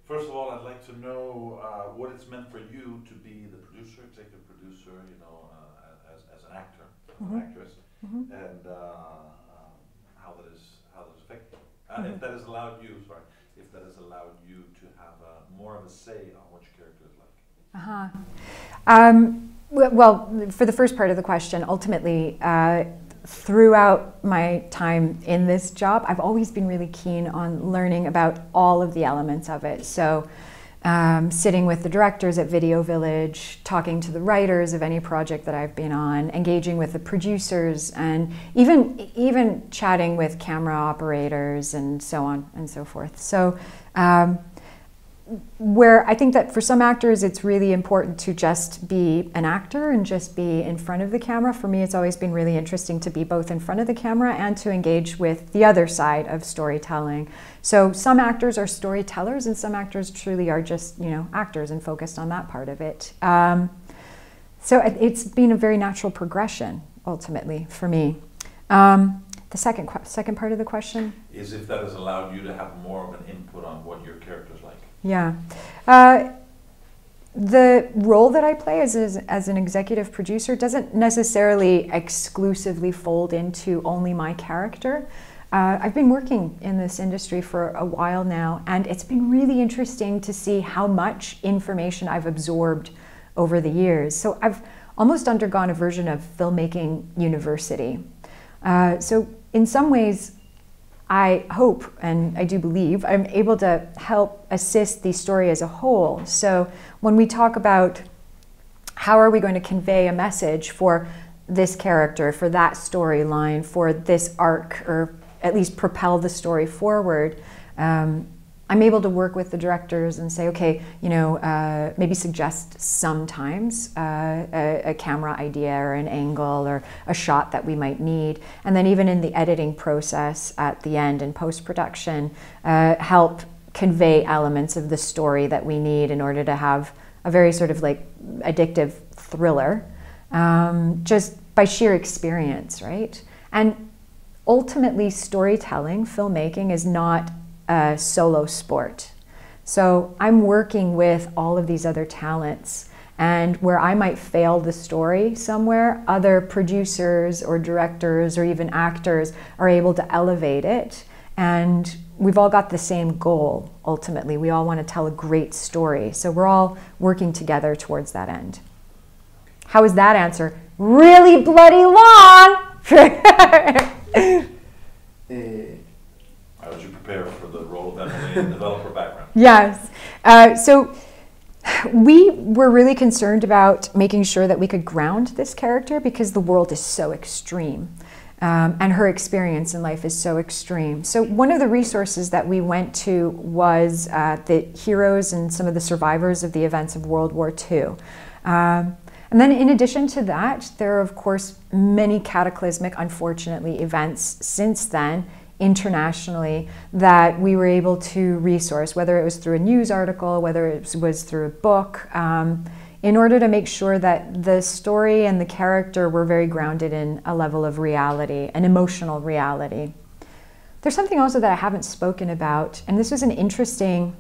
First of all, I'd like to know what it's meant for you to be the producer, executive producer, you know, as an actor, an actress, and how that is affected. If that has allowed you, if that has allowed you to have more of a say on what your character is like. Well, for the first part of the question, ultimately, throughout my time in this job, I've always been really keen on learning about all of the elements of it. So sitting with the directors at Video Village, talking to the writers of any project that I've been on, engaging with the producers, and even chatting with camera operators and so on and so forth. So where I think that for some actors it's really important to just be an actor and just be in front of the camera. For me, it's always been really interesting to be both in front of the camera and to engage with the other side of storytelling. So some actors are storytellers and some actors truly are just, you know, actors and focused on that part of it. So it's been a very natural progression ultimately for me. The second part of the question is if that has allowed you to have more of an input on what your character's like. Yeah. The role that I play as an executive producer doesn't necessarily exclusively fold into only my character. I've been working in this industry for a while now, and it's been really interesting to see how much information I've absorbed over the years. So I've almost undergone a version of filmmaking university. So in some ways, I hope, and I do believe, I'm able to help assist the story as a whole. So when we talk about how are we going to convey a message for this character, for that storyline, for this arc, or at least propel the story forward, I'm able to work with the directors and say, okay, you know, maybe suggest sometimes a camera idea or an angle or a shot that we might need. And then even in the editing process at the end in post-production, help convey elements of the story that we need in order to have a very sort of like addictive thriller, just by sheer experience, right? And ultimately, storytelling, filmmaking is not a solo sport. So I'm working with all of these other talents, and where I might fail the story somewhere, other producers or directors or even actors are able to elevate it, and we've all got the same goal ultimately. We all want to tell a great story, so we're all working together towards that end. How is that answer? Really bloody long! How did you prepare for the role of Emily in developer background? Yes. So we were really concerned about making sure that we could ground this character because the world is so extreme. And her experience in life is so extreme. So one of the resources that we went to was the heroes and some of the survivors of the events of World War II. And then in addition to that, there are of course many cataclysmic, unfortunately, events since then internationally that we were able to resource, whether it was through a news article, whether it was through a book, in order to make sure that the story and the character were very grounded in a level of reality, an emotional reality. There's something also that I haven't spoken about, and this was an interesting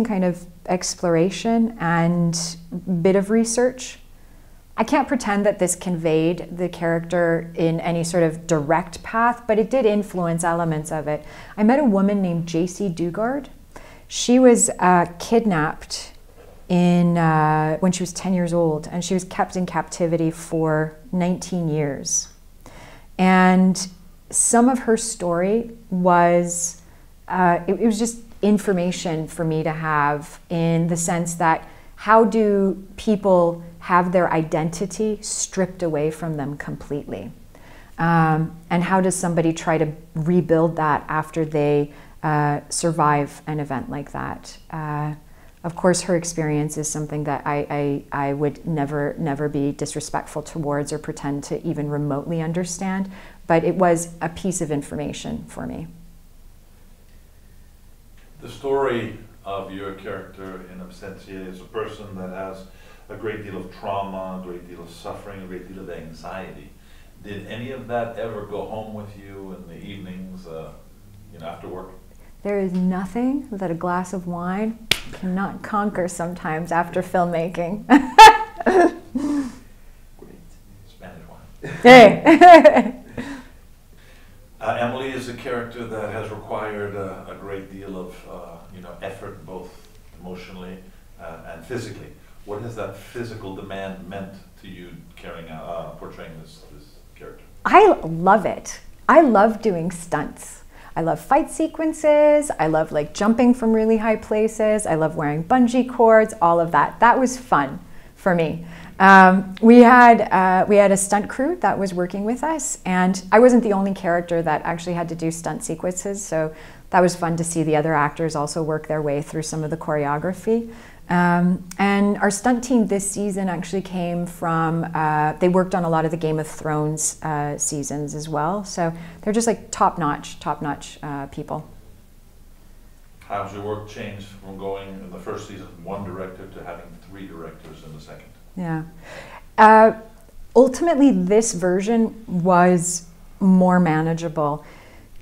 kind of exploration and bit of research. I can't pretend that this conveyed the character in any sort of direct path, but it did influence elements of it. I met a woman named J.C. Dugard. She was kidnapped when she was 10 years old, and she was kept in captivity for 19 years. And some of her story was, it was just information for me to have, in the sense that how do people have their identity stripped away from them completely? And how does somebody try to rebuild that after they survive an event like that? Of course, her experience is something that I would never be disrespectful towards or pretend to even remotely understand, but it was a piece of information for me. The story of your character in Absentia is a person that has a great deal of trauma, a great deal of suffering, a great deal of anxiety. Did any of that ever go home with you in the evenings, you know, after work? There is nothing that a glass of wine cannot conquer sometimes after filmmaking. Spanish wine. Hey. Emily is a character that has required a great deal of effort, both emotionally and physically. What has that physical demand meant to you portraying this character? I love it. I love doing stunts. I love fight sequences. I love like jumping from really high places. I love wearing bungee cords, all of that. That was fun for me. We had a stunt crew that was working with us, and I wasn't the only character that actually had to do stunt sequences, so that was fun to see the other actors also work their way through some of the choreography. And our stunt team this season actually came from, they worked on a lot of the Game of Thrones seasons as well, so they're just like top-notch people. How's your work changed from going in the first season one director to having 3 directors in the second? Yeah. Ultimately, this version was more manageable.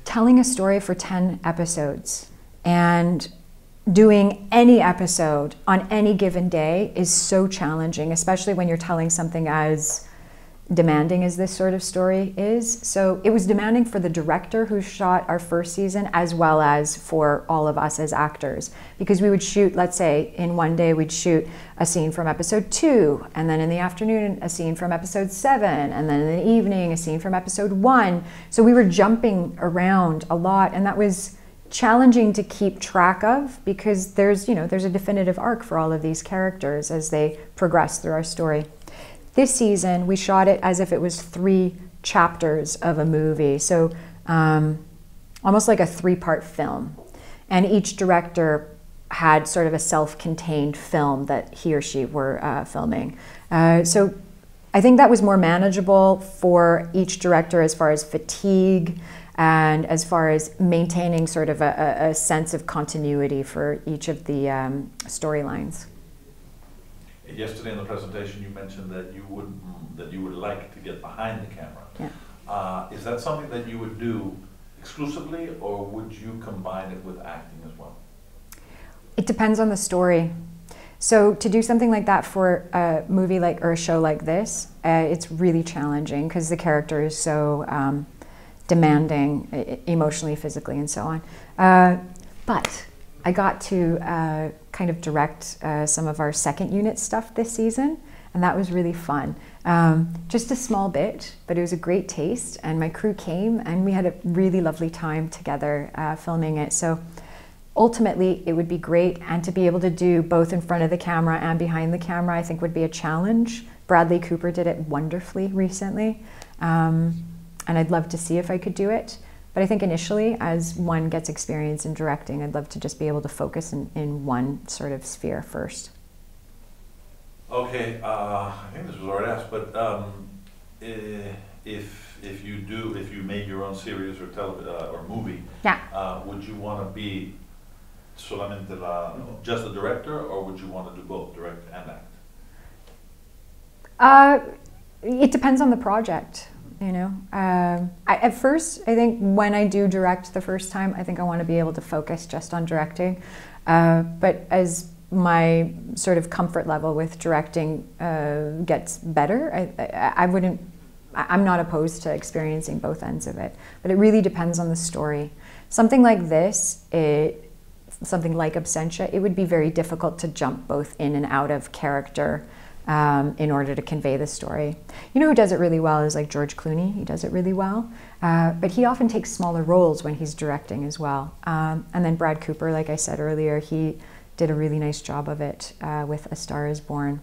Telling a story for 10 episodes and doing any episode on any given day is so challenging, especially when you're telling something as demanding as this sort of story is. So it was demanding for the director who shot our first season, as well as for all of us as actors, because we would shoot, let's say in one day we'd shoot a scene from episode 2, and then in the afternoon a scene from episode 7, and then in the evening a scene from episode 1. So we were jumping around a lot, and that was challenging to keep track of, because there's a definitive arc for all of these characters as they progress through our story. This season, we shot it as if it was 3 chapters of a movie, so almost like a 3-part film. And each director had sort of a self-contained film that he or she were filming. So I think that was more manageable for each director as far as fatigue and as far as maintaining sort of a sense of continuity for each of the storylines. Yesterday in the presentation, you mentioned that you would like to get behind the camera. Yeah. Is that something that you would do exclusively, or would you combine it with acting as well? It depends on the story. So to do something like that for a movie or a show like this, it's really challenging because the character is so demanding emotionally, physically, and so on. But I got to kind of direct some of our second unit stuff this season, and that was really fun. Just a small bit, but it was a great taste, and my crew came and we had a really lovely time together filming it. So ultimately it would be great, and to be able to do both in front of the camera and behind the camera I think would be a challenge. Bradley Cooper did it wonderfully recently, and I'd love to see if I could do it. But I think initially, as one gets experience in directing, I'd love to just be able to focus in one sort of sphere first. Okay, I think this was already asked, but if you made your own series or movie, Yeah. Would you want to be solamente just the director, or would you want to do both, direct and act? It depends on the project. At first, I think when I do direct the first time, I think I want to be able to focus just on directing. But as my sort of comfort level with directing gets better, I'm not opposed to experiencing both ends of it. But it really depends on the story. Something like this, something like Absentia, it would be very difficult to jump both in and out of character in order to convey the story. You know who does it really well is like George Clooney. He does it really well, but he often takes smaller roles when he's directing as well. And then Brad Cooper, like I said earlier, he did a really nice job of it with A Star Is Born.